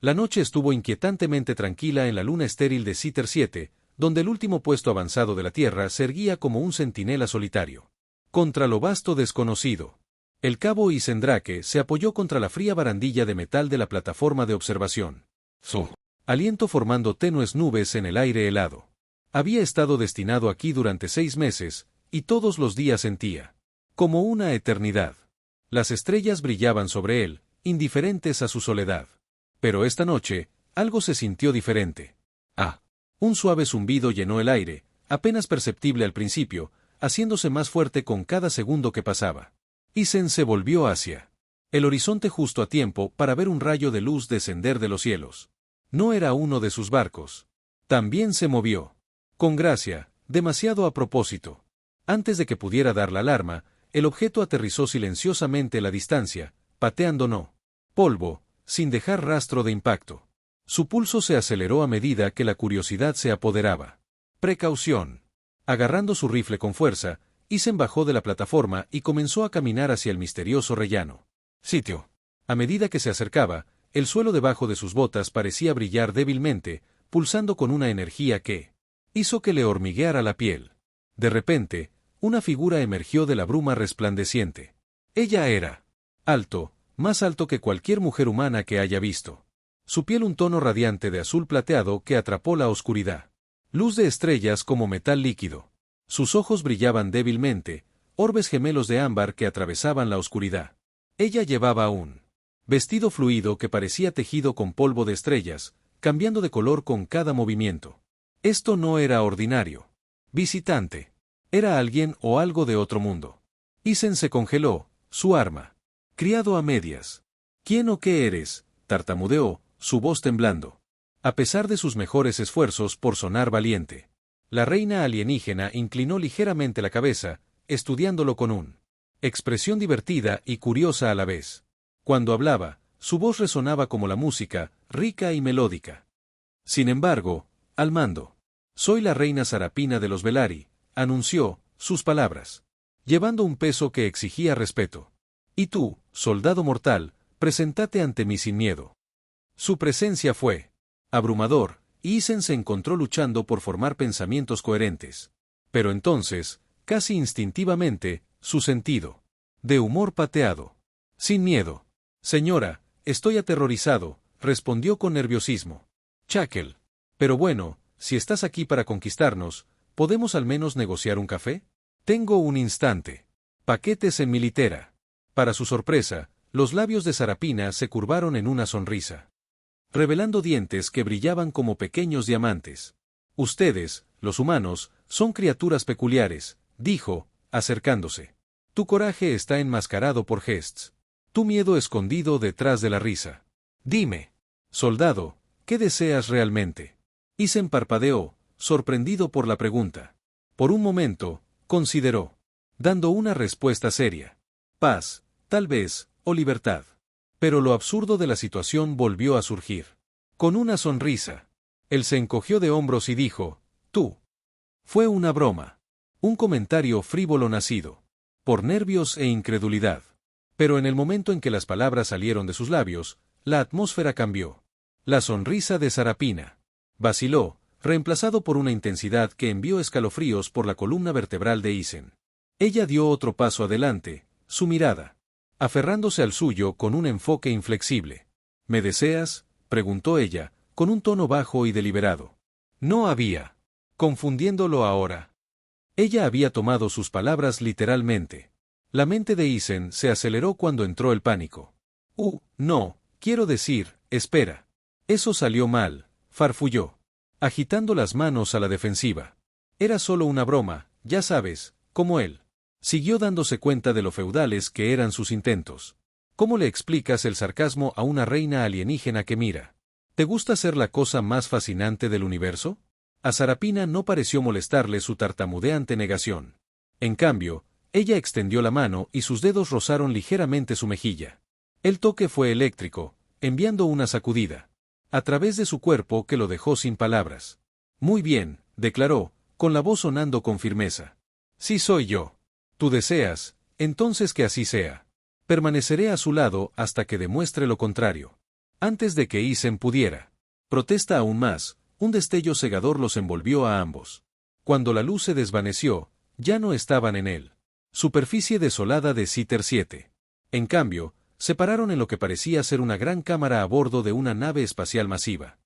La noche estuvo inquietantemente tranquila en la luna estéril de Citer 7, donde el último puesto avanzado de la Tierra se erguía como un centinela solitario. Contra lo vasto desconocido. El cabo Isendrake se apoyó contra la fría barandilla de metal de la plataforma de observación. Su aliento formando tenues nubes en el aire helado. Había estado destinado aquí durante 6 meses, y todos los días sentía como una eternidad. Las estrellas brillaban sobre él, indiferentes a su soledad. Pero esta noche, algo se sintió diferente. Un suave zumbido llenó el aire, apenas perceptible al principio, haciéndose más fuerte con cada segundo que pasaba. Isen se volvió hacia el horizonte justo a tiempo para ver un rayo de luz descender de los cielos. No era uno de sus barcos. También se movió. Con gracia, demasiado a propósito. Antes de que pudiera dar la alarma, el objeto aterrizó silenciosamente a la distancia, pateando polvo, sin dejar rastro de impacto. Su pulso se aceleró a medida que la curiosidad se apoderaba. Precaución. Agarrando su rifle con fuerza, Isen bajó de la plataforma y comenzó a caminar hacia el misterioso rellano. Sitio. A medida que se acercaba, el suelo debajo de sus botas parecía brillar débilmente, pulsando con una energía que hizo que le hormigueara la piel. De repente, una figura emergió de la bruma resplandeciente. Ella era alto, más alto que cualquier mujer humana que haya visto. Su piel un tono radiante de azul plateado que atrapó la oscuridad. Luz de estrellas como metal líquido. Sus ojos brillaban débilmente, orbes gemelos de ámbar que atravesaban la oscuridad. Ella llevaba un vestido fluido que parecía tejido con polvo de estrellas, cambiando de color con cada movimiento. Esto no era ordinario visitante. Era alguien o algo de otro mundo. Isen se congeló, su arma. Criado a medias. ¿Quién o qué eres?, tartamudeó, su voz temblando. A pesar de sus mejores esfuerzos por sonar valiente. La reina alienígena inclinó ligeramente la cabeza, estudiándolo con una expresión divertida y curiosa a la vez. Cuando hablaba, su voz resonaba como la música, rica y melódica. Sin embargo, al mando. Soy la reina Sarapina de los Velari, anunció, sus palabras, llevando un peso que exigía respeto. Y tú, soldado mortal, preséntate ante mí sin miedo. Su presencia fue abrumador, y Isen se encontró luchando por formar pensamientos coherentes. Pero entonces, casi instintivamente, su sentido de humor pateado. Sin miedo. Señora, estoy aterrorizado, respondió con nerviosismo. Chakel. Pero bueno, si estás aquí para conquistarnos, ¿podemos al menos negociar un café? Tengo un instante. Paquetes en mi litera. Para su sorpresa, los labios de Sarapina se curvaron en una sonrisa, revelando dientes que brillaban como pequeños diamantes. Ustedes, los humanos, son criaturas peculiares, dijo, acercándose. Tu coraje está enmascarado por gests. Tu miedo escondido detrás de la risa. Dime, soldado, ¿qué deseas realmente? Isen parpadeó, sorprendido por la pregunta. Por un momento, consideró, dando una respuesta seria. Paz, tal vez, o libertad. Pero lo absurdo de la situación volvió a surgir. Con una sonrisa. Él se encogió de hombros y dijo, tú. Fue una broma. Un comentario frívolo nacido por nervios e incredulidad. Pero en el momento en que las palabras salieron de sus labios, la atmósfera cambió. La sonrisa de Sarapina vaciló, reemplazado por una intensidad que envió escalofríos por la columna vertebral de Isen. Ella dio otro paso adelante, su mirada aferrándose al suyo con un enfoque inflexible. ¿Me deseas?, preguntó ella, con un tono bajo y deliberado. No había confundiéndolo ahora. Ella había tomado sus palabras literalmente. La mente de Isen se aceleró cuando entró el pánico. No, quiero decir, espera. Eso salió mal, farfulló, agitando las manos a la defensiva. Era solo una broma, ya sabes, como él. Siguió dándose cuenta de lo feudales que eran sus intentos. ¿Cómo le explicas el sarcasmo a una reina alienígena que mira? ¿Te gusta ser la cosa más fascinante del universo? A Sarapina no pareció molestarle su tartamudeante negación. En cambio, ella extendió la mano y sus dedos rozaron ligeramente su mejilla. El toque fue eléctrico, enviando una sacudida a través de su cuerpo que lo dejó sin palabras. Muy bien, declaró, con la voz sonando con firmeza. Sí soy yo. Tú deseas, entonces que así sea. Permaneceré a su lado hasta que demuestre lo contrario. Antes de que Isen pudiera protesta aún más, un destello cegador los envolvió a ambos. Cuando la luz se desvaneció, ya no estaban en él. Superficie desolada de Citer 7. En cambio, se pararon en lo que parecía ser una gran cámara a bordo de una nave espacial masiva.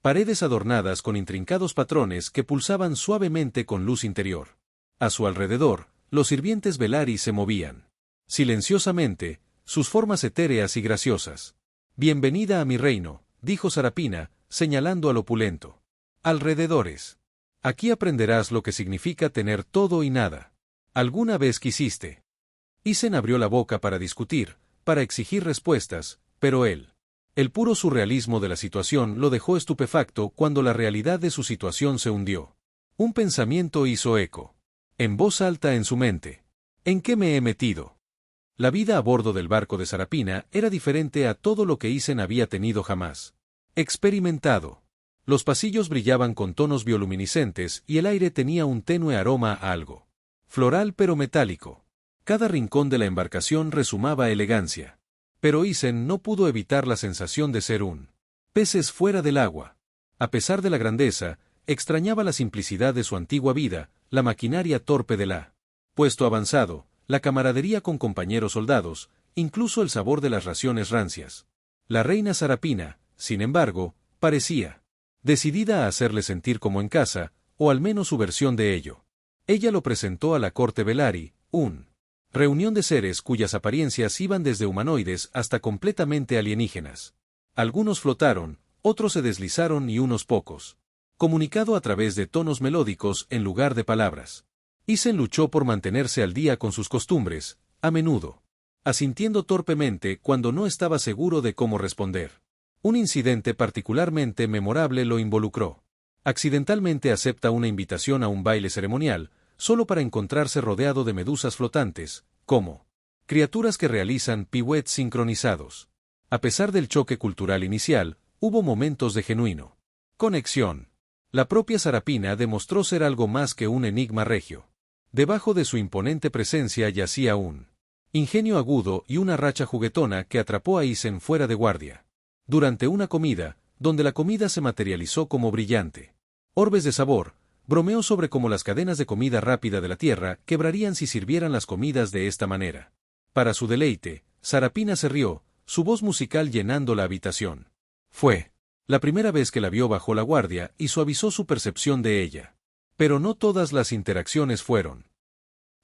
Paredes adornadas con intrincados patrones que pulsaban suavemente con luz interior. A su alrededor, los sirvientes Velari se movían. Silenciosamente, sus formas etéreas y graciosas. «Bienvenida a mi reino», dijo Sarapina, señalando al opulento. «Alrededores. Aquí aprenderás lo que significa tener todo y nada. ¿Alguna vez quisiste?» Isen abrió la boca para discutir, para exigir respuestas, pero el puro surrealismo de la situación lo dejó estupefacto cuando la realidad de su situación se hundió. Un pensamiento hizo eco. En voz alta en su mente. ¿En qué me he metido? La vida a bordo del barco de Sarapina era diferente a todo lo que Isen había tenido jamás experimentado. Los pasillos brillaban con tonos bioluminiscentes y el aire tenía un tenue aroma a algo floral pero metálico. Cada rincón de la embarcación rezumaba elegancia. Pero Isen no pudo evitar la sensación de ser un peces fuera del agua. A pesar de la grandeza, extrañaba la simplicidad de su antigua vida, la maquinaria torpe de la puesto avanzado, la camaradería con compañeros soldados, incluso el sabor de las raciones rancias. La reina Sarapina, sin embargo, parecía decidida a hacerle sentir como en casa, o al menos su versión de ello. Ella lo presentó a la corte Velari, reunión de seres cuyas apariencias iban desde humanoides hasta completamente alienígenas. Algunos flotaron, otros se deslizaron y unos pocos. Comunicado a través de tonos melódicos en lugar de palabras. Isen luchó por mantenerse al día con sus costumbres, a menudo asintiendo torpemente cuando no estaba seguro de cómo responder. Un incidente particularmente memorable lo involucró. Accidentalmente acepta una invitación a un baile ceremonial, solo para encontrarse rodeado de medusas flotantes, como criaturas que realizan pirouettes sincronizados. A pesar del choque cultural inicial, hubo momentos de genuino conexión. La propia Sarapina demostró ser algo más que un enigma regio. Debajo de su imponente presencia yacía un ingenio agudo y una racha juguetona que atrapó a Isen fuera de guardia. Durante una comida, donde la comida se materializó como brillante orbes de sabor, bromeó sobre cómo las cadenas de comida rápida de la Tierra quebrarían si sirvieran las comidas de esta manera. Para su deleite, Sarapina se rió, su voz musical llenando la habitación. Fue la primera vez que la vio bajo la guardia y suavizó su percepción de ella. Pero no todas las interacciones fueron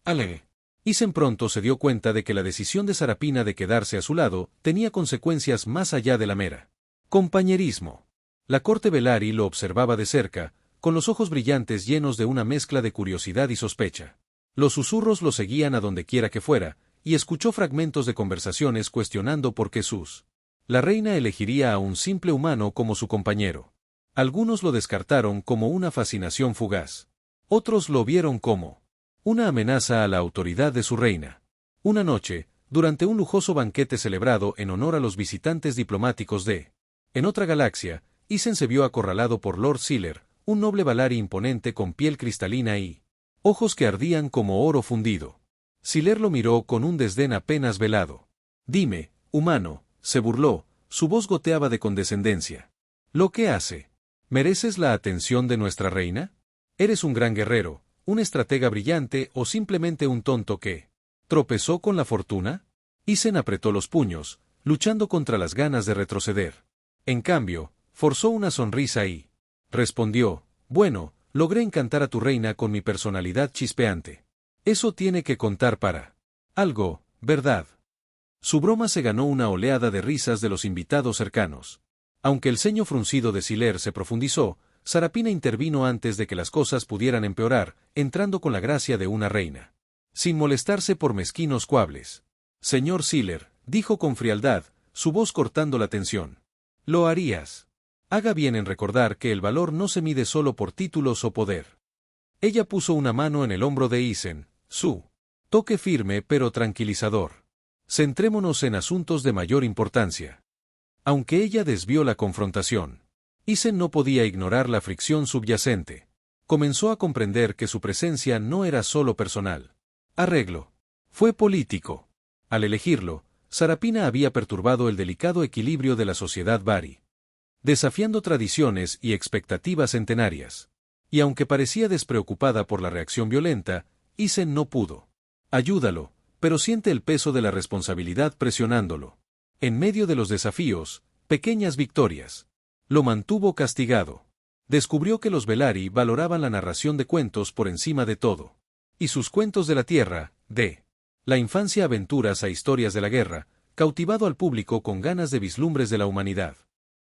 alegre. Isen pronto se dio cuenta de que la decisión de Sarapina de quedarse a su lado tenía consecuencias más allá de la mera compañerismo. La corte Velari lo observaba de cerca, con los ojos brillantes llenos de una mezcla de curiosidad y sospecha. Los susurros lo seguían a donde quiera que fuera, y escuchó fragmentos de conversaciones cuestionando por qué la reina elegiría a un simple humano como su compañero. Algunos lo descartaron como una fascinación fugaz. Otros lo vieron como una amenaza a la autoridad de su reina. Una noche, durante un lujoso banquete celebrado en honor a los visitantes diplomáticos en otra galaxia, Isen se vio acorralado por Lord Sealer, un noble Velari imponente con piel cristalina y ojos que ardían como oro fundido. Sealer lo miró con un desdén apenas velado. «Dime, humano», se burló, su voz goteaba de condescendencia. «¿Lo que hace? ¿Mereces la atención de nuestra reina? ¿Eres un gran guerrero, un estratega brillante o simplemente un tonto que tropezó con la fortuna?» Isen apretó los puños, luchando contra las ganas de retroceder. En cambio, forzó una sonrisa y respondió: «Bueno, logré encantar a tu reina con mi personalidad chispeante. Eso tiene que contar para algo, ¿verdad?» Su broma se ganó una oleada de risas de los invitados cercanos. Aunque el ceño fruncido de Sealer se profundizó, Sarapina intervino antes de que las cosas pudieran empeorar, entrando con la gracia de una reina. Sin molestarse por mezquinos cuables. «Señor Sealer», dijo con frialdad, su voz cortando la tensión. «Lo harías. Haga bien en recordar que el valor no se mide solo por títulos o poder». Ella puso una mano en el hombro de Isen, su toque firme pero tranquilizador. «Centrémonos en asuntos de mayor importancia». Aunque ella desvió la confrontación, Isen no podía ignorar la fricción subyacente. Comenzó a comprender que su presencia no era solo personal arreglo. Fue político. Al elegirlo, Sarapina había perturbado el delicado equilibrio de la sociedad Vari, desafiando tradiciones y expectativas centenarias. Y aunque parecía despreocupada por la reacción violenta, Isen no pudo. Ayúdalo, pero siente el peso de la responsabilidad presionándolo. En medio de los desafíos, pequeñas victorias. Lo mantuvo castigado. Descubrió que los Velari valoraban la narración de cuentos por encima de todo. Y sus cuentos de la tierra, de la infancia aventuras a historias de la guerra, cautivado al público con ganas de vislumbres de la humanidad.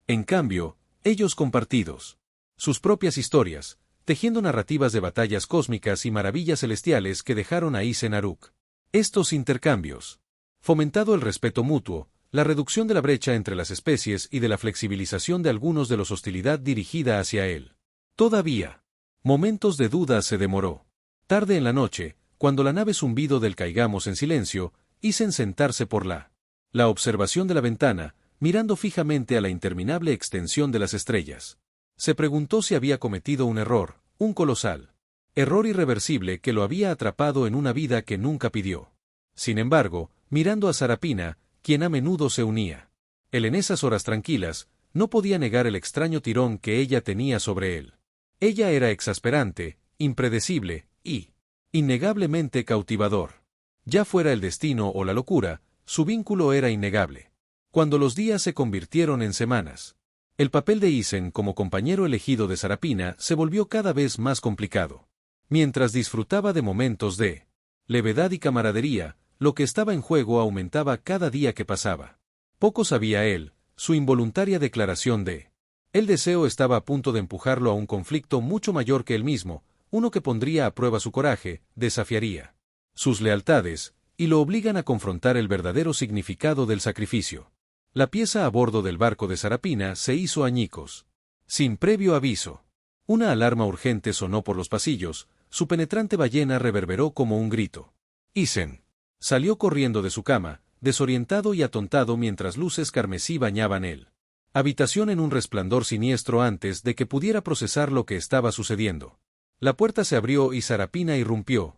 En cambio, ellos compartidos. Sus propias historias, tejiendo narrativas de batallas cósmicas y maravillas celestiales que dejaron a Isen Aruk. Estos intercambios. Fomentado el respeto mutuo, la reducción de la brecha entre las especies y de la flexibilización de algunos de los hostilidad dirigida hacia él. Todavía. Momentos de duda se demoró. Tarde en la noche, cuando la nave zumbido del caigamos en silencio, Isen sentarse por la observación de la ventana, mirando fijamente a la interminable extensión de las estrellas. Se preguntó si había cometido un error, un colosal error irreversible que lo había atrapado en una vida que nunca pidió. Sin embargo, mirando a Sarapina, quien a menudo se unía. Él en esas horas tranquilas, no podía negar el extraño tirón que ella tenía sobre él. Ella era exasperante, impredecible, y innegablemente cautivador. Ya fuera el destino o la locura, su vínculo era innegable. Cuando los días se convirtieron en semanas, el papel de Isen como compañero elegido de Sarapina se volvió cada vez más complicado. Mientras disfrutaba de momentos de levedad y camaradería, lo que estaba en juego aumentaba cada día que pasaba. Poco sabía él, su involuntaria declaración de el deseo estaba a punto de empujarlo a un conflicto mucho mayor que él mismo, uno que pondría a prueba su coraje, desafiaría sus lealtades, y lo obligan a confrontar el verdadero significado del sacrificio. La pieza a bordo del barco de Sarapina se hizo añicos. Sin previo aviso. Una alarma urgente sonó por los pasillos, su penetrante ballena reverberó como un grito. Isen salió corriendo de su cama, desorientado y atontado mientras luces carmesí bañaban él. Habitación en un resplandor siniestro antes de que pudiera procesar lo que estaba sucediendo. La puerta se abrió y Sarapina irrumpió,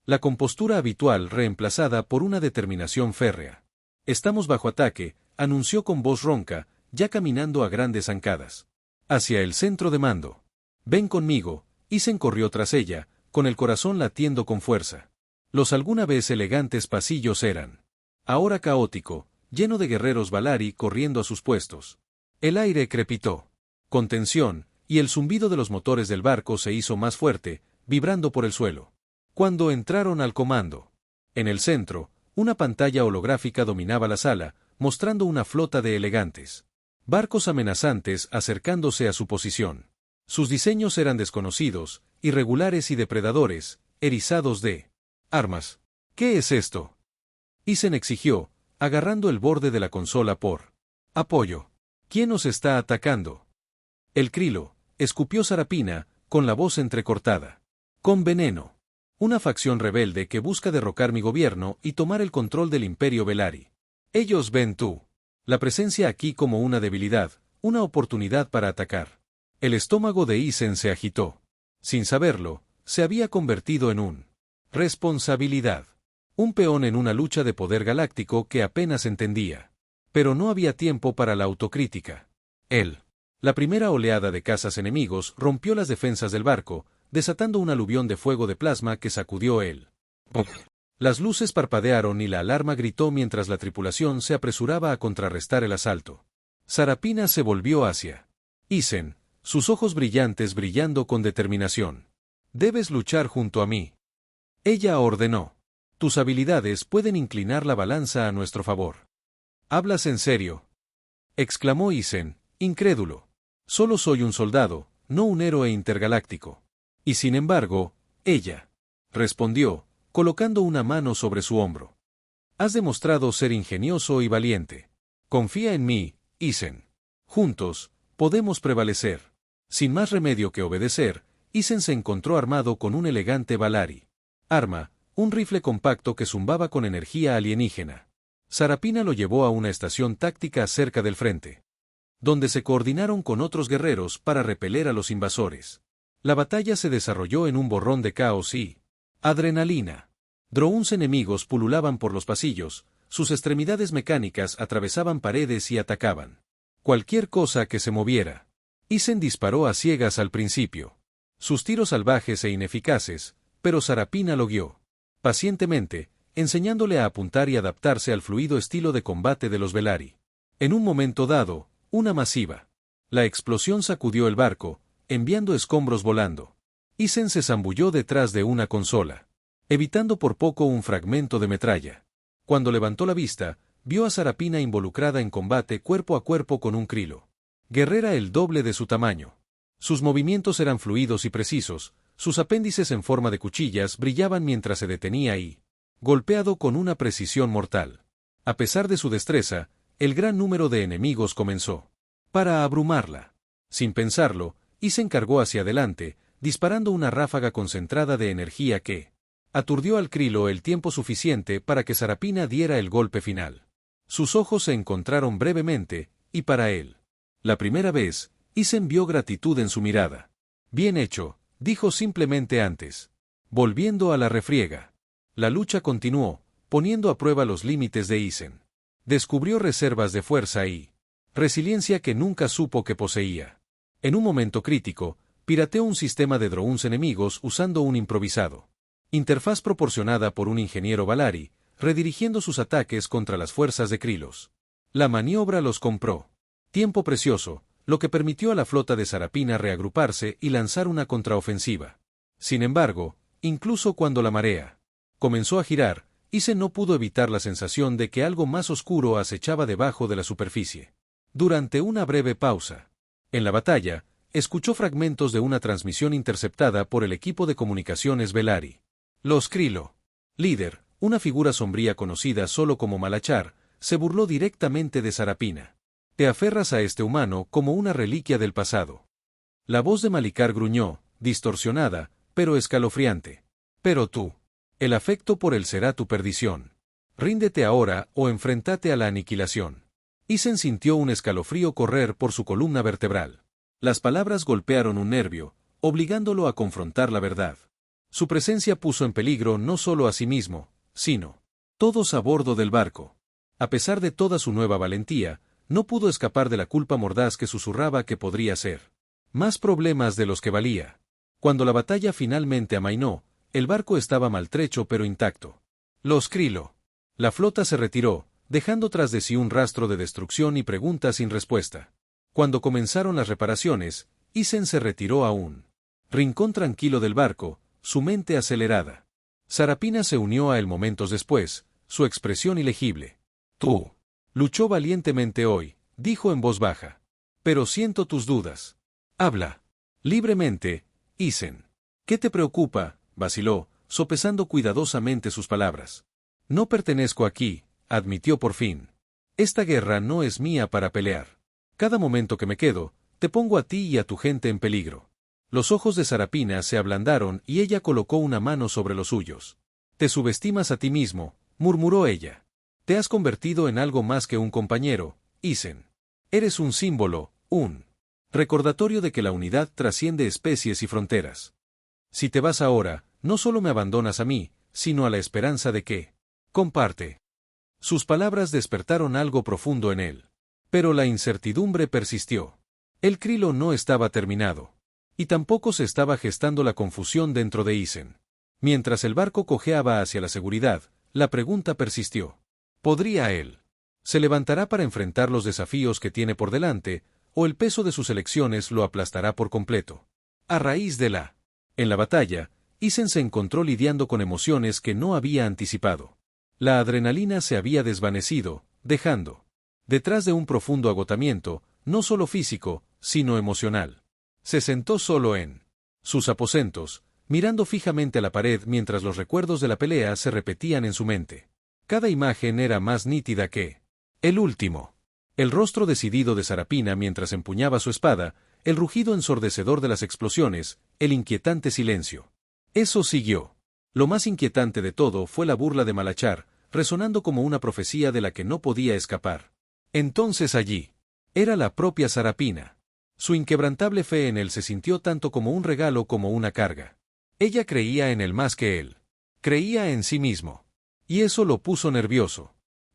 la compostura habitual reemplazada por una determinación férrea. Estamos bajo ataque, anunció con voz ronca, ya caminando a grandes zancadas hacia el centro de mando. Ven conmigo, Isen corrió tras ella, con el corazón latiendo con fuerza. Los alguna vez elegantes pasillos eran ahora caótico, lleno de guerreros Valari corriendo a sus puestos. El aire crepitó con tensión, y el zumbido de los motores del barco se hizo más fuerte, vibrando por el suelo. Cuando entraron al comando, en el centro, una pantalla holográfica dominaba la sala, mostrando una flota de elegantes barcos amenazantes acercándose a su posición. Sus diseños eran desconocidos, irregulares y depredadores, erizados de armas. ¿Qué es esto? Isen exigió, agarrando el borde de la consola por apoyo. ¿Quién nos está atacando? El Krilo, escupió Sarapina, con la voz entrecortada. Con veneno. Una facción rebelde que busca derrocar mi gobierno y tomar el control del Imperio Velari. Ellos ven la presencia aquí como una debilidad, una oportunidad para atacar. El estómago de Isen se agitó. Sin saberlo, se había convertido en un responsabilidad. Un peón en una lucha de poder galáctico que apenas entendía. Pero no había tiempo para la autocrítica. La primera oleada de cazas enemigos rompió las defensas del barco, desatando un aluvión de fuego de plasma que sacudió él. Las luces parpadearon y la alarma gritó mientras la tripulación se apresuraba a contrarrestar el asalto. Sarapina se volvió hacia Isen, sus ojos brillantes brillando con determinación. Debes luchar junto a mí. Ella ordenó. Tus habilidades pueden inclinar la balanza a nuestro favor. ¿Hablas en serio? Exclamó Isen, incrédulo. Solo soy un soldado, no un héroe intergaláctico. Y sin embargo, ella respondió, colocando una mano sobre su hombro. Has demostrado ser ingenioso y valiente. Confía en mí, Isen. Juntos, podemos prevalecer. Sin más remedio que obedecer, Isen se encontró armado con un elegante Valari. Arma, un rifle compacto que zumbaba con energía alienígena. Sarapina lo llevó a una estación táctica cerca del frente, donde se coordinaron con otros guerreros para repeler a los invasores. La batalla se desarrolló en un borrón de caos y adrenalina. Drones enemigos pululaban por los pasillos, sus extremidades mecánicas atravesaban paredes y atacaban cualquier cosa que se moviera. Isen disparó a ciegas al principio. Sus tiros salvajes e ineficaces, pero Sarapina lo guió pacientemente, enseñándole a apuntar y adaptarse al fluido estilo de combate de los Velari. En un momento dado, una masiva. La explosión sacudió el barco, enviando escombros volando. Isen se zambulló detrás de una consola, evitando por poco un fragmento de metralla. Cuando levantó la vista, vio a Sarapina involucrada en combate cuerpo a cuerpo con un krilo. Guerrera el doble de su tamaño. Sus movimientos eran fluidos y precisos, sus apéndices en forma de cuchillas brillaban mientras se detenía y, golpeado con una precisión mortal. A pesar de su destreza, el gran número de enemigos comenzó para abrumarla. Sin pensarlo, Isen cargó hacia adelante, disparando una ráfaga concentrada de energía que aturdió al krilo el tiempo suficiente para que Sarapina diera el golpe final. Sus ojos se encontraron brevemente, y para él, la primera vez, Isen vio gratitud en su mirada. Bien hecho, dijo simplemente antes. Volviendo a la refriega. La lucha continuó, poniendo a prueba los límites de Isen. Descubrió reservas de fuerza y resiliencia que nunca supo que poseía. En un momento crítico, pirateó un sistema de drones enemigos usando un improvisado interfaz proporcionada por un ingeniero Valari, redirigiendo sus ataques contra las fuerzas de Krylos. La maniobra los compró tiempo precioso, lo que permitió a la flota de Sarapina reagruparse y lanzar una contraofensiva. Sin embargo, incluso cuando la marea comenzó a girar, Isen no pudo evitar la sensación de que algo más oscuro acechaba debajo de la superficie. Durante una breve pausa en la batalla, escuchó fragmentos de una transmisión interceptada por el equipo de comunicaciones Velari. Los Krylo, líder, una figura sombría conocida solo como Malachar, se burló directamente de Sarapina. Te aferras a este humano como una reliquia del pasado. La voz de Malikar gruñó, distorsionada, pero escalofriante. Pero tú, el afecto por él será tu perdición. Ríndete ahora o enfréntate a la aniquilación. Isen sintió un escalofrío correr por su columna vertebral. Las palabras golpearon un nervio, obligándolo a confrontar la verdad. Su presencia puso en peligro no solo a sí mismo, sino todos a bordo del barco. A pesar de toda su nueva valentía, no pudo escapar de la culpa mordaz que susurraba que podría ser más problemas de los que valía. Cuando la batalla finalmente amainó, el barco estaba maltrecho pero intacto. Los Krylo. La flota se retiró, dejando tras de sí un rastro de destrucción y preguntas sin respuesta. Cuando comenzaron las reparaciones, Isen se retiró a un rincón tranquilo del barco, su mente acelerada. Sarapina se unió a él momentos después, su expresión ilegible. Tú luchó valientemente hoy, dijo en voz baja. Pero siento tus dudas. Habla libremente, Isen. ¿Qué te preocupa? Vaciló, sopesando cuidadosamente sus palabras. No pertenezco aquí, admitió por fin. Esta guerra no es mía para pelear. Cada momento que me quedo, te pongo a ti y a tu gente en peligro. Los ojos de Sarapina se ablandaron y ella colocó una mano sobre los suyos. Te subestimas a ti mismo, murmuró ella. Te has convertido en algo más que un compañero, Isen. Eres un símbolo, un recordatorio de que la unidad trasciende especies y fronteras. Si te vas ahora, no solo me abandonas a mí, sino a la esperanza de que comparte. Sus palabras despertaron algo profundo en él. Pero la incertidumbre persistió. El Krylo no estaba terminado. Y tampoco se estaba gestando la confusión dentro de Isen. Mientras el barco cojeaba hacia la seguridad, la pregunta persistió. ¿Podría él? ¿Se levantará para enfrentar los desafíos que tiene por delante, o el peso de sus elecciones lo aplastará por completo? A raíz de en la batalla, Isen se encontró lidiando con emociones que no había anticipado. La adrenalina se había desvanecido, dejando detrás de un profundo agotamiento, no solo físico, sino emocional. Se sentó solo en sus aposentos, mirando fijamente a la pared mientras los recuerdos de la pelea se repetían en su mente. Cada imagen era más nítida que el último. El rostro decidido de Sarapina mientras empuñaba su espada, el rugido ensordecedor de las explosiones, el inquietante silencio. Eso siguió. Lo más inquietante de todo fue la burla de Malachar, resonando como una profecía de la que no podía escapar. Entonces allí era la propia Sarapina. Su inquebrantable fe en él se sintió tanto como un regalo como una carga. Ella creía en él más que él. Creía en sí mismo. Y eso lo puso nervioso.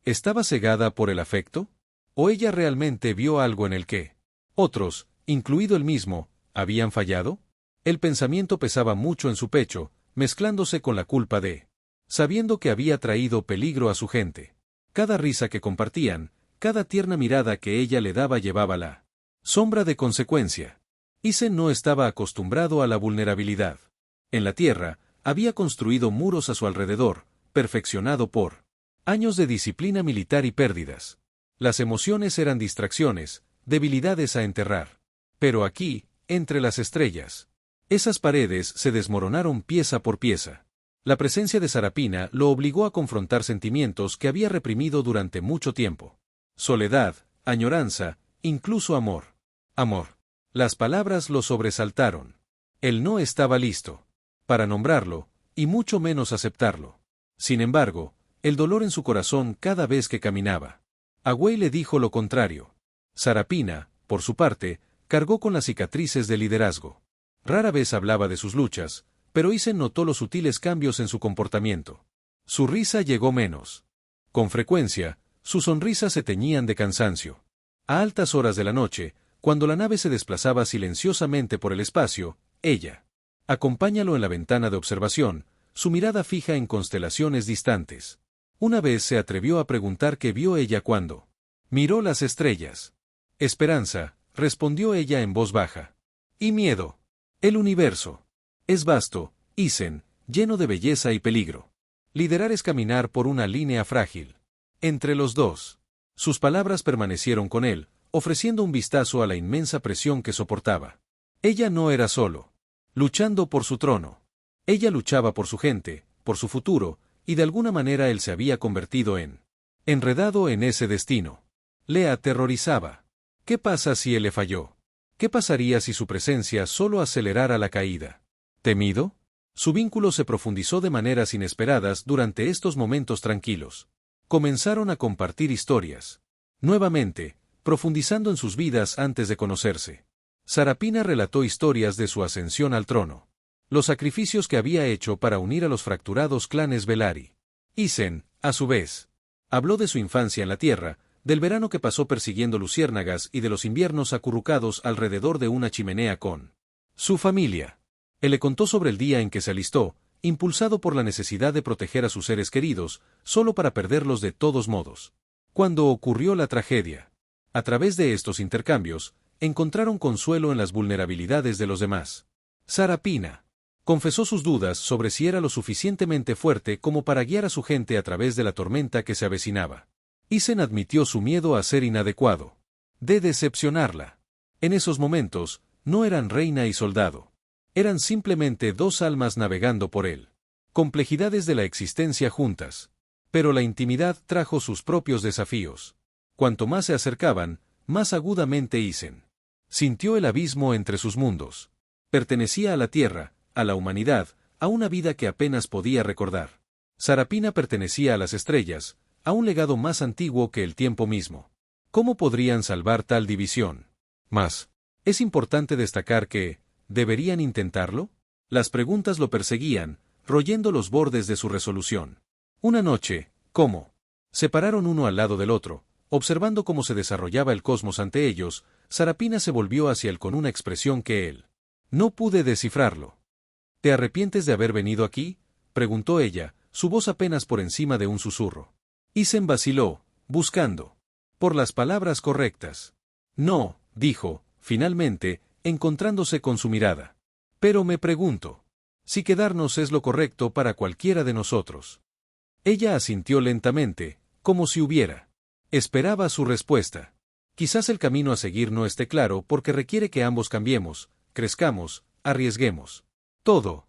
¿Estaba cegada por el afecto? ¿O ella realmente vio algo en el que otros, incluido él mismo, habían fallado? El pensamiento pesaba mucho en su pecho, mezclándose con la culpa de sabiendo que había traído peligro a su gente. Cada risa que compartían, cada tierna mirada que ella le daba llevaba la sombra de consecuencia. Isen no estaba acostumbrado a la vulnerabilidad. En la tierra, había construido muros a su alrededor, perfeccionado por años de disciplina militar y pérdidas. Las emociones eran distracciones, debilidades a enterrar. Pero aquí, entre las estrellas, esas paredes se desmoronaron pieza por pieza. La presencia de Sarapina lo obligó a confrontar sentimientos que había reprimido durante mucho tiempo. Soledad, añoranza, incluso amor. Amor. Las palabras lo sobresaltaron. Él no estaba listo para nombrarlo, y mucho menos aceptarlo. Sin embargo, el dolor en su corazón cada vez que caminaba. Agüey le dijo lo contrario. Sarapina, por su parte, cargó con las cicatrices del liderazgo. Rara vez hablaba de sus luchas, pero Isen notó los sutiles cambios en su comportamiento. Su risa llegó menos. Con frecuencia, sus sonrisas se teñían de cansancio. A altas horas de la noche, cuando la nave se desplazaba silenciosamente por el espacio, ella acompáñalo en la ventana de observación, su mirada fija en constelaciones distantes. Una vez se atrevió a preguntar qué vio ella cuando miró las estrellas. Esperanza, respondió ella en voz baja. Y miedo. El universo es vasto, Isen, lleno de belleza y peligro. Liderar es caminar por una línea frágil. Entre los dos. Sus palabras permanecieron con él, ofreciendo un vistazo a la inmensa presión que soportaba. Ella no era solo luchando por su trono. Ella luchaba por su gente, por su futuro, y de alguna manera él se había convertido en enredado en ese destino. Le aterrorizaba. ¿Qué pasa si él le falló? ¿Qué pasaría si su presencia solo acelerara la caída? ¿Temido? Su vínculo se profundizó de maneras inesperadas durante estos momentos tranquilos. Comenzaron a compartir historias. Nuevamente, profundizando en sus vidas antes de conocerse. Sarapina relató historias de su ascensión al trono. Los sacrificios que había hecho para unir a los fracturados clanes Velari. Isen, a su vez, habló de su infancia en la tierra, del verano que pasó persiguiendo luciérnagas y de los inviernos acurrucados alrededor de una chimenea con su familia. Él le contó sobre el día en que se alistó, impulsado por la necesidad de proteger a sus seres queridos, solo para perderlos de todos modos. Cuando ocurrió la tragedia. A través de estos intercambios, encontraron consuelo en las vulnerabilidades de los demás. Sarapina confesó sus dudas sobre si era lo suficientemente fuerte como para guiar a su gente a través de la tormenta que se avecinaba. Isen admitió su miedo a ser inadecuado. De decepcionarla. En esos momentos, no eran reina y soldado. Eran simplemente dos almas navegando por él. Complejidades de la existencia juntas. Pero la intimidad trajo sus propios desafíos. Cuanto más se acercaban, más agudamente Isen sintió el abismo entre sus mundos. Pertenecía a la tierra, a la humanidad, a una vida que apenas podía recordar. Sarapina pertenecía a las estrellas, a un legado más antiguo que el tiempo mismo. ¿Cómo podrían salvar tal división? Mas, es importante destacar que, ¿deberían intentarlo? Las preguntas lo perseguían, royendo los bordes de su resolución. Una noche, ¿cómo? Se pararon uno al lado del otro, observando cómo se desarrollaba el cosmos ante ellos. Sarapina se volvió hacia él con una expresión que él no pude descifrarlo. ¿Te arrepientes de haber venido aquí?, preguntó ella, su voz apenas por encima de un susurro. Isen vaciló, buscando por las palabras correctas. No, dijo, finalmente, encontrándose con su mirada. Pero me pregunto si quedarnos es lo correcto para cualquiera de nosotros. Ella asintió lentamente, como si hubiera esperaba su respuesta. Quizás el camino a seguir no esté claro porque requiere que ambos cambiemos, crezcamos, arriesguemos. Todo.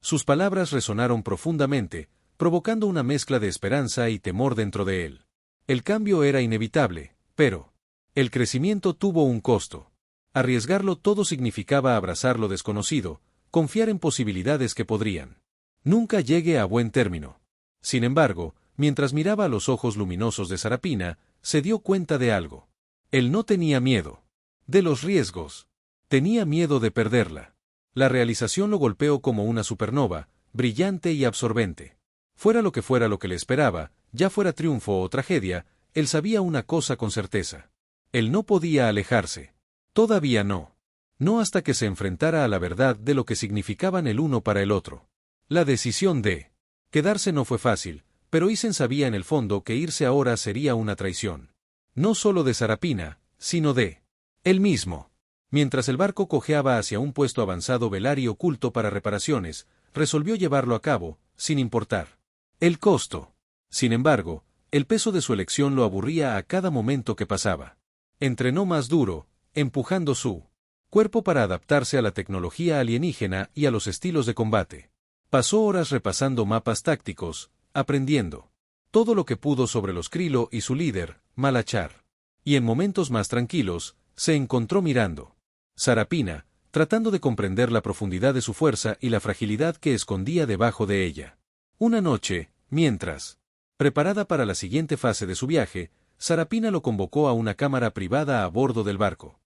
Sus palabras resonaron profundamente, provocando una mezcla de esperanza y temor dentro de él. El cambio era inevitable, pero el crecimiento tuvo un costo. Arriesgarlo todo significaba abrazar lo desconocido, confiar en posibilidades que podrían nunca llegue a buen término. Sin embargo, mientras miraba a los ojos luminosos de Sarapina, se dio cuenta de algo. Él no tenía miedo de los riesgos. Tenía miedo de perderla. La realización lo golpeó como una supernova, brillante y absorbente. Fuera lo que le esperaba, Ya fuera triunfo o tragedia, él sabía una cosa con certeza. Él no podía alejarse. Todavía no. No hasta que se enfrentara a la verdad de lo que significaban el uno para el otro. La decisión de quedarse no fue fácil, pero Isen sabía en el fondo que irse ahora sería una traición. No solo de Sarapina, sino de él mismo. Mientras el barco cojeaba hacia un puesto avanzado Velari oculto para reparaciones, resolvió llevarlo a cabo, sin importar el costo. Sin embargo, el peso de su elección lo aburría a cada momento que pasaba. Entrenó más duro, empujando su cuerpo para adaptarse a la tecnología alienígena y a los estilos de combate. Pasó horas repasando mapas tácticos, aprendiendo todo lo que pudo sobre los Krilo y su líder, Malachar. Y en momentos más tranquilos, se encontró mirando Sarapina, tratando de comprender la profundidad de su fuerza y la fragilidad que escondía debajo de ella. Una noche, mientras preparada para la siguiente fase de su viaje, Sarapina lo convocó a una cámara privada a bordo del barco.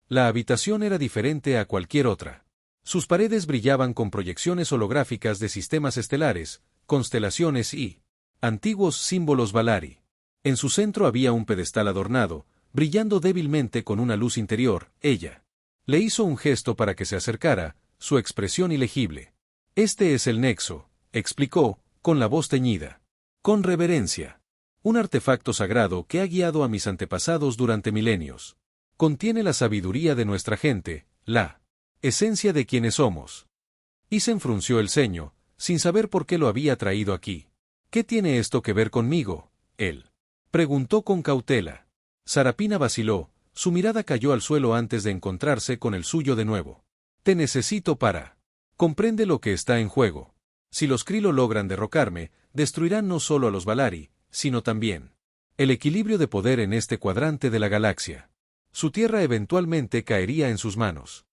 La habitación era diferente a cualquier otra. Sus paredes brillaban con proyecciones holográficas de sistemas estelares, constelaciones y antiguos símbolos Valari. En su centro había un pedestal adornado, brillando débilmente con una luz interior. Ella le hizo un gesto para que se acercara, su expresión ilegible. Este es el Nexo, explicó, con la voz teñida. Con reverencia. Un artefacto sagrado que ha guiado a mis antepasados durante milenios. Contiene la sabiduría de nuestra gente, la esencia de quienes somos. Isen frunció el ceño, sin saber por qué lo había traído aquí. ¿Qué tiene esto que ver conmigo? Él preguntó con cautela. Sarapina vaciló, su mirada cayó al suelo antes de encontrarse con el suyo de nuevo. Te necesito para. Comprende lo que está en juego. Si los Krilo logran derrocarme, destruirán no solo a los Valari, sino también el equilibrio de poder en este cuadrante de la galaxia. Su tierra eventualmente caería en sus manos.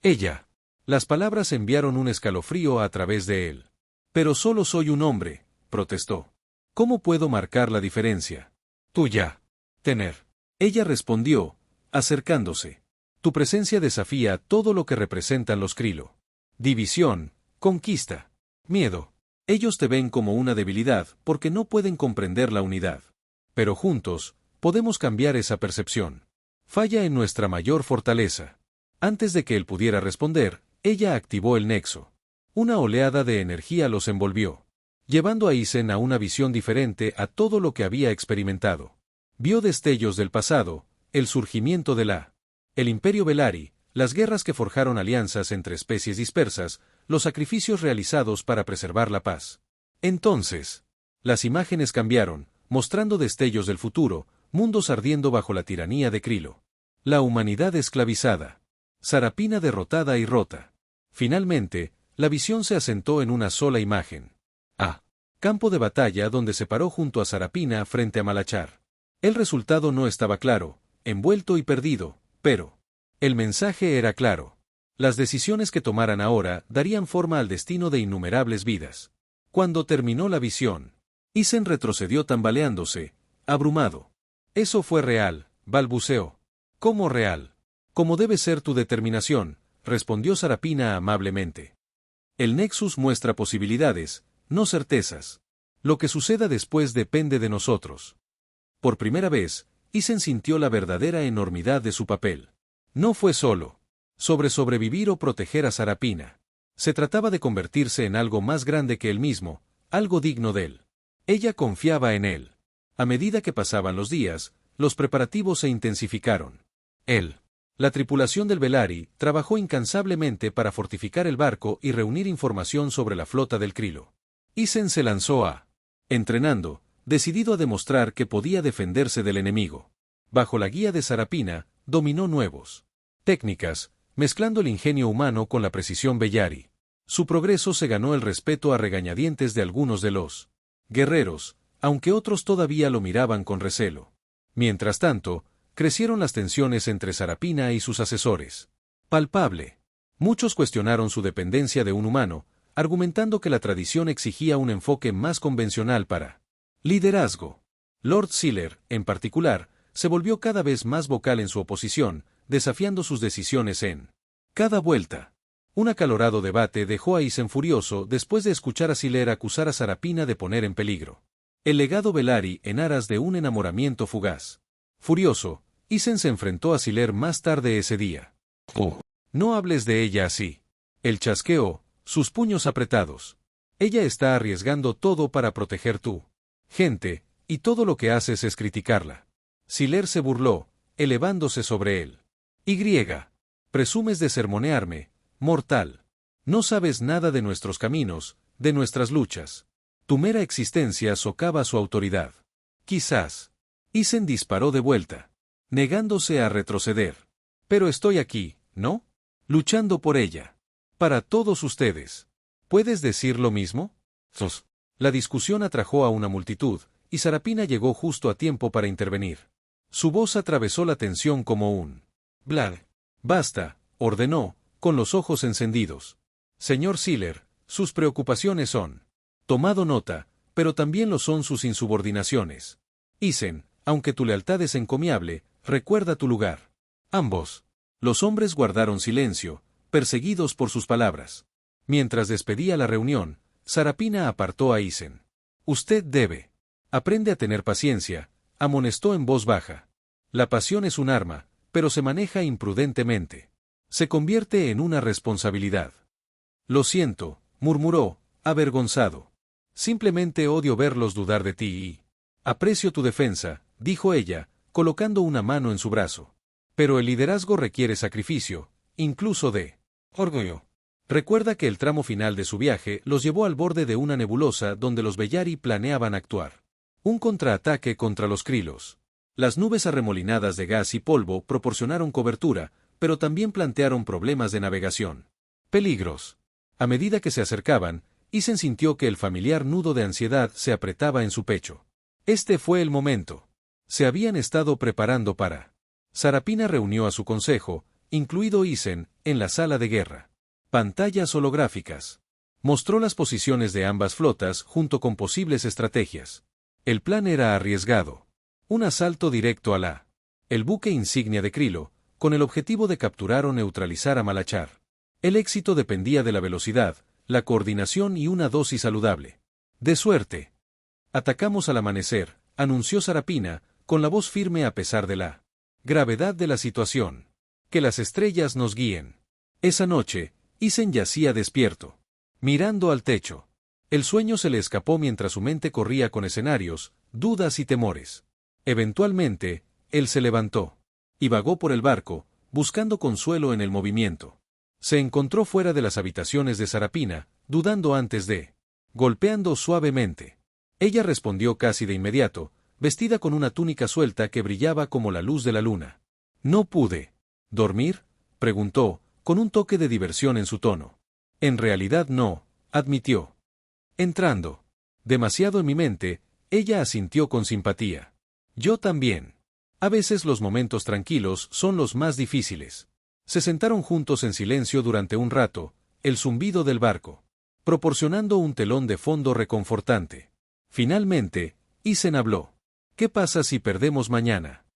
Ella. Las palabras enviaron un escalofrío a través de él. Pero solo soy un hombre, protestó. ¿Cómo puedo marcar la diferencia? Tuya. Tener. Ella respondió, acercándose. Tu presencia desafía todo lo que representan los Krilo. División, conquista, miedo. Ellos te ven como una debilidad porque no pueden comprender la unidad. Pero juntos, podemos cambiar esa percepción. Falla en nuestra mayor fortaleza. Antes de que él pudiera responder, ella activó el nexo. Una oleada de energía los envolvió, llevando a Isen a una visión diferente a todo lo que había experimentado. Vio destellos del pasado, el surgimiento de el Imperio Velari, las guerras que forjaron alianzas entre especies dispersas, los sacrificios realizados para preservar la paz. Entonces, las imágenes cambiaron, mostrando destellos del futuro, mundos ardiendo bajo la tiranía de Krilo. La humanidad esclavizada. Sarapina derrotada y rota. Finalmente, la visión se asentó en una sola imagen. Campo de batalla donde se paró junto a Sarapina frente a Malachar. El resultado no estaba claro, envuelto y perdido, pero el mensaje era claro. Las decisiones que tomaran ahora darían forma al destino de innumerables vidas. Cuando terminó la visión, Isen retrocedió tambaleándose, abrumado. Eso fue real, balbuceó. ¿Cómo real? Como debe ser tu determinación, respondió Sarapina amablemente. El Nexus muestra posibilidades, no certezas. Lo que suceda después depende de nosotros. Por primera vez, Isen sintió la verdadera enormidad de su papel. No fue solo sobre sobrevivir o proteger a Sarapina. Se trataba de convertirse en algo más grande que él mismo, algo digno de él. Ella confiaba en él. A medida que pasaban los días, los preparativos se intensificaron. La tripulación del Velari trabajó incansablemente para fortificar el barco y reunir información sobre la flota del Krilo. Isen se lanzó entrenando, decidido a demostrar que podía defenderse del enemigo. Bajo la guía de Sarapina, dominó nuevos técnicas, mezclando el ingenio humano con la precisión Bellari. Su progreso se ganó el respeto a regañadientes de algunos de los guerreros, aunque otros todavía lo miraban con recelo. Mientras tanto, crecieron las tensiones entre Sarapina y sus asesores. Palpable. Muchos cuestionaron su dependencia de un humano, argumentando que la tradición exigía un enfoque más convencional para liderazgo. Lord Sealer, en particular, se volvió cada vez más vocal en su oposición, desafiando sus decisiones en cada vuelta. Un acalorado debate dejó a Isen furioso después de escuchar a Sealer acusar a Sarapina de poner en peligro El legado Velaryon en aras de un enamoramiento fugaz. Furioso, Isen se enfrentó a Sylar más tarde ese día. Oh. No hables de ella así. Él chasqueó, sus puños apretados. Ella está arriesgando todo para proteger tu gente, y todo lo que haces es criticarla. Sylar se burló, elevándose sobre él. Presumes de sermonearme, mortal. No sabes nada de nuestros caminos, de nuestras luchas. Tu mera existencia socava su autoridad. Quizás. Isen disparó de vuelta, negándose a retroceder. Pero estoy aquí, ¿no? Luchando por ella. Para todos ustedes. ¿Puedes decir lo mismo? Sos. La discusión atrajo a una multitud, y Sarapina llegó justo a tiempo para intervenir. Su voz atravesó la tensión como un Vlad. Basta, ordenó, con los ojos encendidos. Señor Sylar, sus preocupaciones son. Tomado nota, pero también lo son sus insubordinaciones. Isen, aunque tu lealtad es encomiable, recuerda tu lugar. Ambos. Los hombres guardaron silencio, perseguidos por sus palabras. Mientras despedía la reunión, Sarapina apartó a Isen. Usted debe. Aprende a tener paciencia, amonestó en voz baja. La pasión es un arma, pero se maneja imprudentemente. Se convierte en una responsabilidad. Lo siento, murmuró, avergonzado. Simplemente odio verlos dudar de ti y... Aprecio tu defensa, dijo ella, colocando una mano en su brazo. Pero el liderazgo requiere sacrificio, incluso de orgullo. Recuerda que el tramo final de su viaje los llevó al borde de una nebulosa donde los Velaryon planeaban actuar. Un contraataque contra los Krylos. Las nubes arremolinadas de gas y polvo proporcionaron cobertura, pero también plantearon problemas de navegación. Peligros. A medida que se acercaban, Isen sintió que el familiar nudo de ansiedad se apretaba en su pecho. Este fue el momento. Se habían estado preparando para. Sarapina reunió a su consejo, incluido Isen, en la sala de guerra. Pantallas holográficas. Mostró las posiciones de ambas flotas junto con posibles estrategias. El plan era arriesgado. Un asalto directo a el buque insignia de Krylo, con el objetivo de capturar o neutralizar a Malachar. El éxito dependía de la velocidad, la coordinación y una dosis saludable de suerte. Atacamos al amanecer, anunció Sarapina, con la voz firme a pesar de la gravedad de la situación. Que las estrellas nos guíen. Esa noche, Isen yacía despierto, mirando al techo. El sueño se le escapó mientras su mente corría con escenarios, dudas y temores. Eventualmente, él se levantó y vagó por el barco, buscando consuelo en el movimiento. Se encontró fuera de las habitaciones de Sarapina, dudando antes de golpeando suavemente. Ella respondió casi de inmediato, vestida con una túnica suelta que brillaba como la luz de la luna. ¿No pude dormir?, preguntó, con un toque de diversión en su tono. En realidad no, admitió. Entrando demasiado en mi mente, ella asintió con simpatía. Yo también. A veces los momentos tranquilos son los más difíciles. Se sentaron juntos en silencio durante un rato, el zumbido del barco, proporcionando un telón de fondo reconfortante. Finalmente, Isen habló. ¿Qué pasa si perdemos mañana?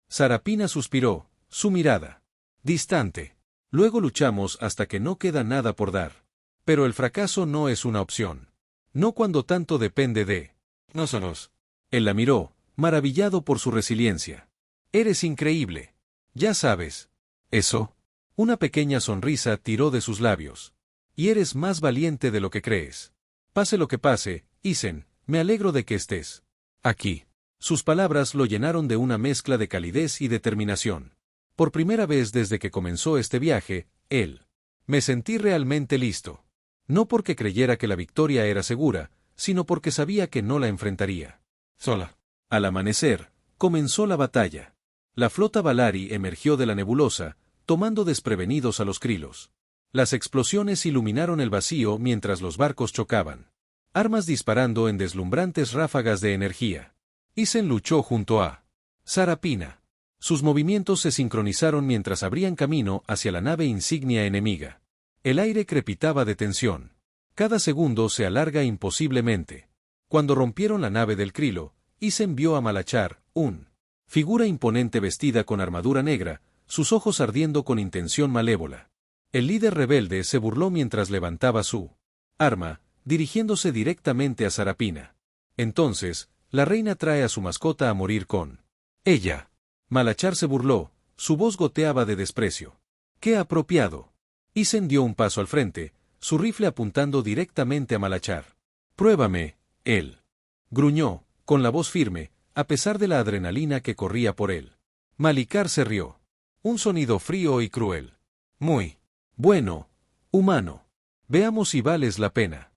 Sarapina suspiró, su mirada distante. Luego luchamos hasta que no queda nada por dar. Pero el fracaso no es una opción. No cuando tanto depende de nosotros. Él la miró, maravillado por su resiliencia. Eres increíble. Ya sabes. ¿Eso? Una pequeña sonrisa tiró de sus labios. Y eres más valiente de lo que crees. Pase lo que pase, Isen, me alegro de que estés aquí. Sus palabras lo llenaron de una mezcla de calidez y determinación. Por primera vez desde que comenzó este viaje, él. Me sentí realmente listo. No porque creyera que la victoria era segura, sino porque sabía que no la enfrentaría sola. Al amanecer, comenzó la batalla. La flota Velaryon emergió de la nebulosa, tomando desprevenidos a los Krylos. Las explosiones iluminaron el vacío mientras los barcos chocaban. Armas disparando en deslumbrantes ráfagas de energía. Isen luchó junto a Sarapina. Sus movimientos se sincronizaron mientras abrían camino hacia la nave insignia enemiga. El aire crepitaba de tensión. Cada segundo se alarga imposiblemente. Cuando rompieron la nave del Krylo, Isen vio a Malachar, figura imponente vestida con armadura negra, sus ojos ardiendo con intención malévola. El líder rebelde se burló mientras levantaba su arma, dirigiéndose directamente a Sarapina. Entonces, la reina trae a su mascota a morir con ella. Malachar se burló, su voz goteaba de desprecio. ¡Qué apropiado! Isen dio un paso al frente, su rifle apuntando directamente a Malachar. «Pruébame», él gruñó, con la voz firme, a pesar de la adrenalina que corría por él. Malikar se rió. Un sonido frío y cruel. «Muy bueno, humano. Veamos si vales la pena».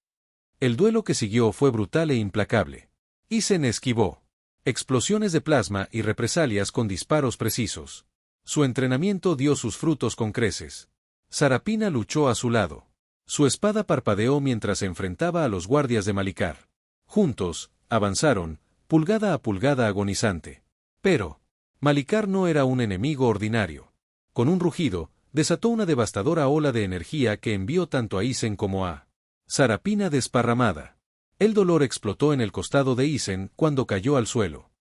El duelo que siguió fue brutal e implacable. Isen esquivó explosiones de plasma y represalias con disparos precisos. Su entrenamiento dio sus frutos con creces. Sarapina luchó a su lado. Su espada parpadeó mientras se enfrentaba a los guardias de Malikar. Juntos, avanzaron, pulgada a pulgada agonizante. Pero Malikar no era un enemigo ordinario. Con un rugido, desató una devastadora ola de energía que envió tanto a Isen como a Sarapina desparramada. El dolor explotó en el costado de Isen cuando cayó al suelo.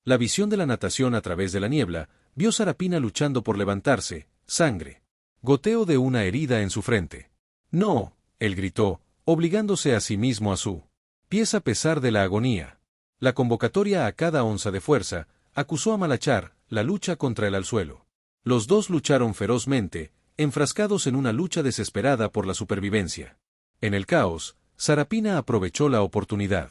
La visión de la natación a través de la niebla, vio Sarapina luchando por levantarse, sangre. Goteo de una herida en su frente. «No», él gritó, obligándose a sí mismo a su pies a pesar de la agonía. La convocatoria a cada onza de fuerza, acusó a Malachar, la lucha contra el alzuelo. Los dos lucharon ferozmente, enfrascados en una lucha desesperada por la supervivencia. En el caos, Sarapina aprovechó la oportunidad.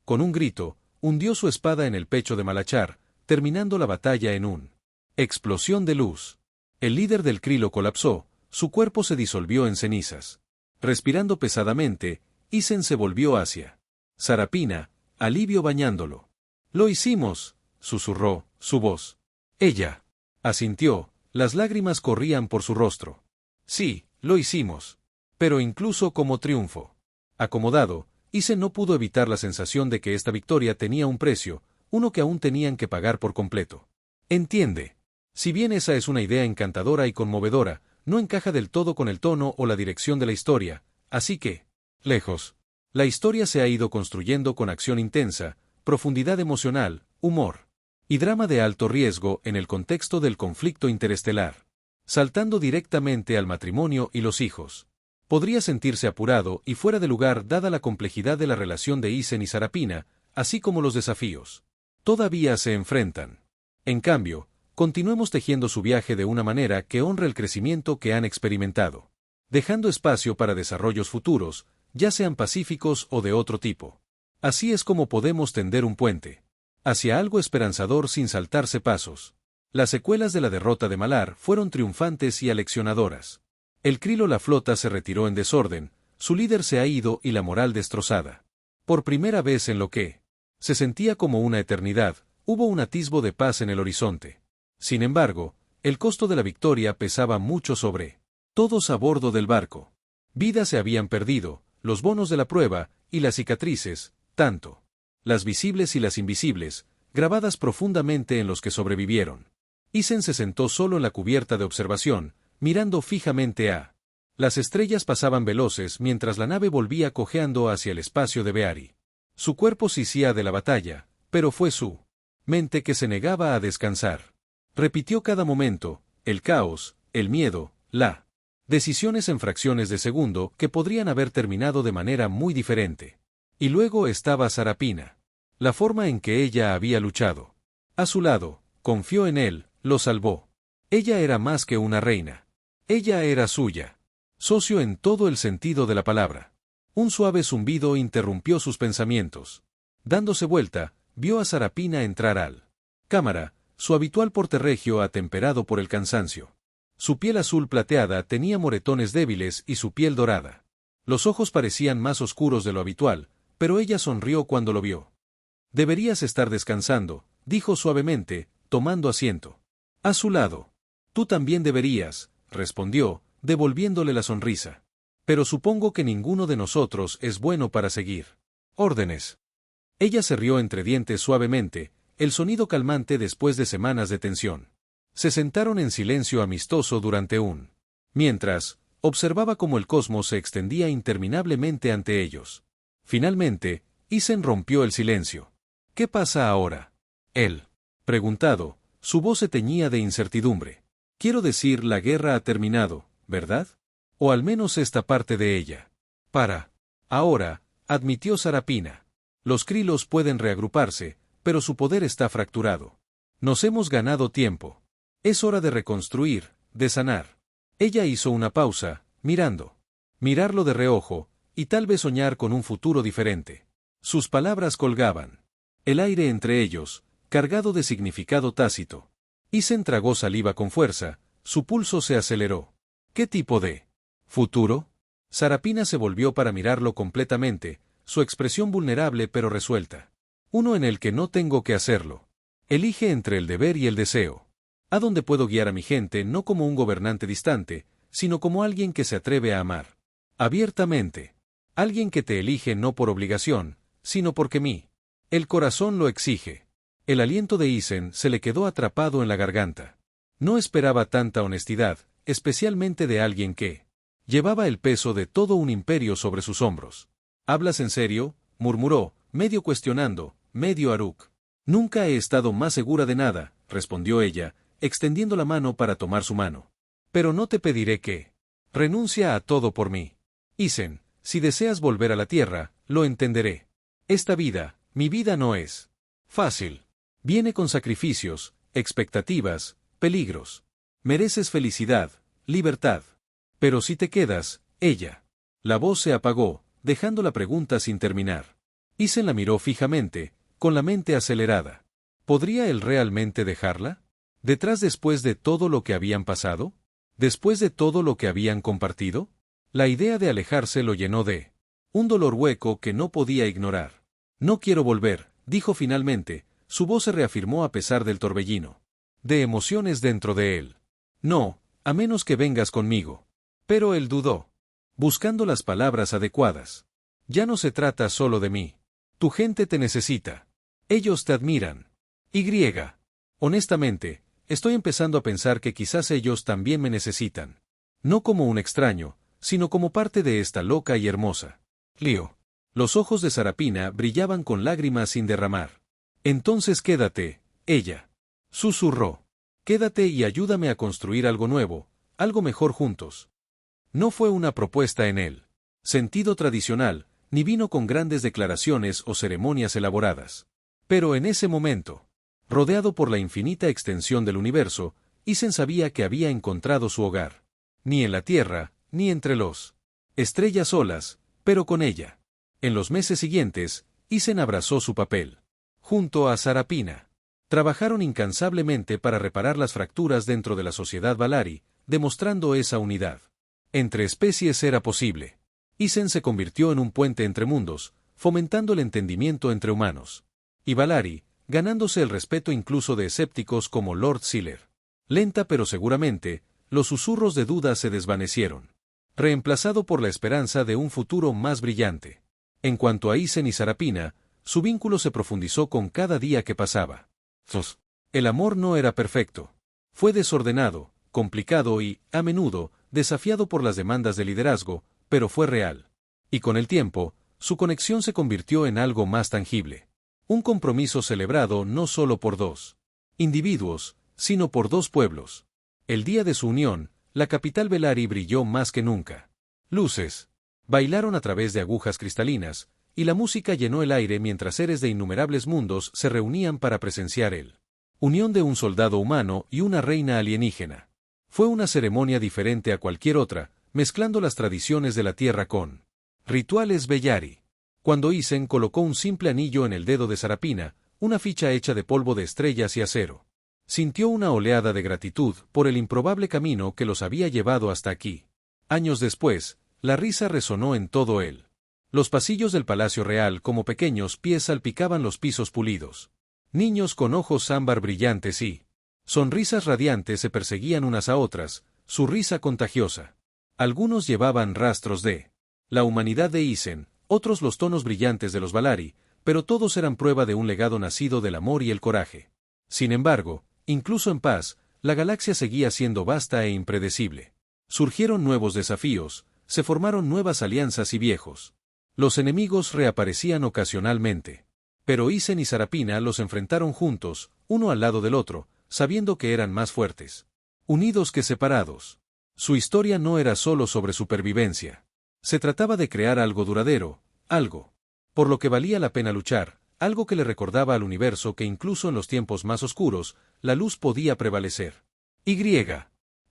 Con un grito, hundió su espada en el pecho de Malachar, terminando la batalla en una explosión de luz. El líder del Krilo colapsó, su cuerpo se disolvió en cenizas. Respirando pesadamente, Isen se volvió hacia Sarapina, alivio bañándolo. «Lo hicimos», susurró, su voz. Ella asintió, las lágrimas corrían por su rostro. «Sí, lo hicimos. Pero incluso como triunfo». Acomodado, Isen no pudo evitar la sensación de que esta victoria tenía un precio, uno que aún tenían que pagar por completo. Entiende. Si bien esa es una idea encantadora y conmovedora, no encaja del todo con el tono o la dirección de la historia, así que, lejos. La historia se ha ido construyendo con acción intensa, profundidad emocional, humor y drama de alto riesgo en el contexto del conflicto interestelar, saltando directamente al matrimonio y los hijos. Podría sentirse apurado y fuera de lugar dada la complejidad de la relación de Isen y Sarapina, así como los desafíos. Todavía se enfrentan. En cambio, continuemos tejiendo su viaje de una manera que honre el crecimiento que han experimentado, dejando espacio para desarrollos futuros, ya sean pacíficos o de otro tipo. Así es como podemos tender un puente hacia algo esperanzador sin saltarse pasos. Las secuelas de la derrota de Malar fueron triunfantes y aleccionadoras. El Krilo la flota se retiró en desorden, su líder se ha ido y la moral destrozada. Por primera vez en lo que se sentía como una eternidad, hubo un atisbo de paz en el horizonte. Sin embargo, el costo de la victoria pesaba mucho sobre todos a bordo del barco. Vidas se habían perdido, los bonos de la prueba, y las cicatrices, tanto las visibles y las invisibles, grabadas profundamente en los que sobrevivieron. Isen se sentó solo en la cubierta de observación, mirando fijamente a las estrellas pasaban veloces mientras la nave volvía cojeando hacia el espacio de Beari. Su cuerpo sisía de la batalla, pero fue su mente que se negaba a descansar. Repitió cada momento, el caos, el miedo, la decisiones en fracciones de segundo que podrían haber terminado de manera muy diferente. Y luego estaba Sarapina. La forma en que ella había luchado. A su lado, confió en él, lo salvó. Ella era más que una reina. Ella era suya. Socio en todo el sentido de la palabra. Un suave zumbido interrumpió sus pensamientos. Dándose vuelta, vio a Sarapina entrar al cámara, su habitual porte regio atemperado por el cansancio. Su piel azul plateada tenía moretones débiles y su piel dorada. Los ojos parecían más oscuros de lo habitual, pero ella sonrió cuando lo vio. «Deberías estar descansando», dijo suavemente, tomando asiento. A su lado. «Tú también deberías», respondió, devolviéndole la sonrisa. «Pero supongo que ninguno de nosotros es bueno para seguir órdenes». Ella se rió entre dientes suavemente, el sonido calmante después de semanas de tensión. Se sentaron en silencio amistoso durante mientras, observaba cómo el cosmos se extendía interminablemente ante ellos. Finalmente, Isen rompió el silencio. «¿Qué pasa ahora?» Él preguntado, su voz se teñía de incertidumbre. «Quiero decir, la guerra ha terminado, ¿verdad? O al menos esta parte de ella». «Para ahora», admitió Sarapina. Los krilos pueden reagruparse, pero su poder está fracturado. Nos hemos ganado tiempo. Es hora de reconstruir, de sanar. Ella hizo una pausa, mirarlo de reojo, y tal vez soñar con un futuro diferente. Sus palabras colgaban. El aire entre ellos, cargado de significado tácito. Isen tragó saliva con fuerza, su pulso se aceleró. ¿Qué tipo de futuro? Sarapina se volvió para mirarlo completamente, su expresión vulnerable pero resuelta. Uno en el que no tengo que hacerlo. Elige entre el deber y el deseo. ¿A dónde puedo guiar a mi gente no como un gobernante distante, sino como alguien que se atreve a amar? Abiertamente. Alguien que te elige no por obligación, sino porque el corazón lo exige. El aliento de Isen se le quedó atrapado en la garganta. No esperaba tanta honestidad, especialmente de alguien que llevaba el peso de todo un imperio sobre sus hombros. ¿Hablas en serio?, murmuró, medio cuestionando, medio Aruk. Nunca he estado más segura de nada, respondió ella, extendiendo la mano para tomar su mano. Pero no te pediré que renuncia a todo por mí. Isen, si deseas volver a la tierra, lo entenderé. Esta vida, mi vida no es fácil. Viene con sacrificios, expectativas, peligros. Mereces felicidad, libertad. Pero si te quedas, ella. La voz se apagó, dejando la pregunta sin terminar. Isen la miró fijamente, con la mente acelerada. ¿Podría él realmente dejarla? Después de todo lo que habían pasado? ¿Después de todo lo que habían compartido? La idea de alejarse lo llenó de un dolor hueco que no podía ignorar. No quiero volver, dijo finalmente, su voz se reafirmó a pesar del torbellino de emociones dentro de él. No, a menos que vengas conmigo. Pero él dudó, buscando las palabras adecuadas. Ya no se trata solo de mí. Tu gente te necesita. Ellos te admiran. Honestamente, estoy empezando a pensar que quizás ellos también me necesitan. No como un extraño, sino como parte de esta loca y hermosa lío. Los ojos de Sarapina brillaban con lágrimas sin derramar. Entonces quédate, ella susurró. Quédate y ayúdame a construir algo nuevo, algo mejor juntos. No fue una propuesta en el sentido tradicional, ni vino con grandes declaraciones o ceremonias elaboradas. Pero en ese momento, rodeado por la infinita extensión del universo, Isen sabía que había encontrado su hogar. Ni en la tierra, ni entre los estrellas solas, pero con ella. En los meses siguientes, Isen abrazó su papel. Junto a Sarapina. Trabajaron incansablemente para reparar las fracturas dentro de la sociedad Valari, demostrando esa unidad. Entre especies era posible. Isen se convirtió en un puente entre mundos, fomentando el entendimiento entre humanos y Valari, ganándose el respeto incluso de escépticos como Lord Sealer. Lenta pero seguramente, los susurros de duda se desvanecieron, reemplazado por la esperanza de un futuro más brillante. En cuanto a Isen y Sarapina, su vínculo se profundizó con cada día que pasaba. El amor no era perfecto. Fue desordenado, complicado y, a menudo, desafiado por las demandas de liderazgo, pero fue real. Y con el tiempo, su conexión se convirtió en algo más tangible. Un compromiso celebrado no solo por dos individuos, sino por dos pueblos. El día de su unión, la capital Velari brilló más que nunca. Luces bailaron a través de agujas cristalinas, y la música llenó el aire mientras seres de innumerables mundos se reunían para presenciar el unión de un soldado humano y una reina alienígena. Fue una ceremonia diferente a cualquier otra, mezclando las tradiciones de la tierra con rituales Bellari. Cuando Isen colocó un simple anillo en el dedo de Sarapina, una ficha hecha de polvo de estrellas y acero, sintió una oleada de gratitud por el improbable camino que los había llevado hasta aquí. Años después, la risa resonó en todo él. Los pasillos del Palacio Real como pequeños pies salpicaban los pisos pulidos. Niños con ojos ámbar brillantes y sonrisas radiantes se perseguían unas a otras, su risa contagiosa. Algunos llevaban rastros de la humanidad de Isen, otros los tonos brillantes de los Valari, pero todos eran prueba de un legado nacido del amor y el coraje. Sin embargo, incluso en paz, la galaxia seguía siendo vasta e impredecible. Surgieron nuevos desafíos, se formaron nuevas alianzas y viejos. Los enemigos reaparecían ocasionalmente. Pero Isen y Sarapina los enfrentaron juntos, uno al lado del otro, sabiendo que eran más fuertes unidos que separados. Su historia no era solo sobre supervivencia. Se trataba de crear algo duradero, algo por lo que valía la pena luchar, algo que le recordaba al universo que incluso en los tiempos más oscuros, la luz podía prevalecer. Y.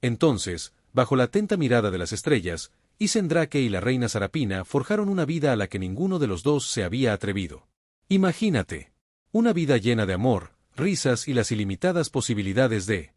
Entonces, bajo la atenta mirada de las estrellas, Isendrake y la reina Sarapina forjaron una vida a la que ninguno de los dos se había atrevido. Imagínate. Una vida llena de amor, risas y las ilimitadas posibilidades de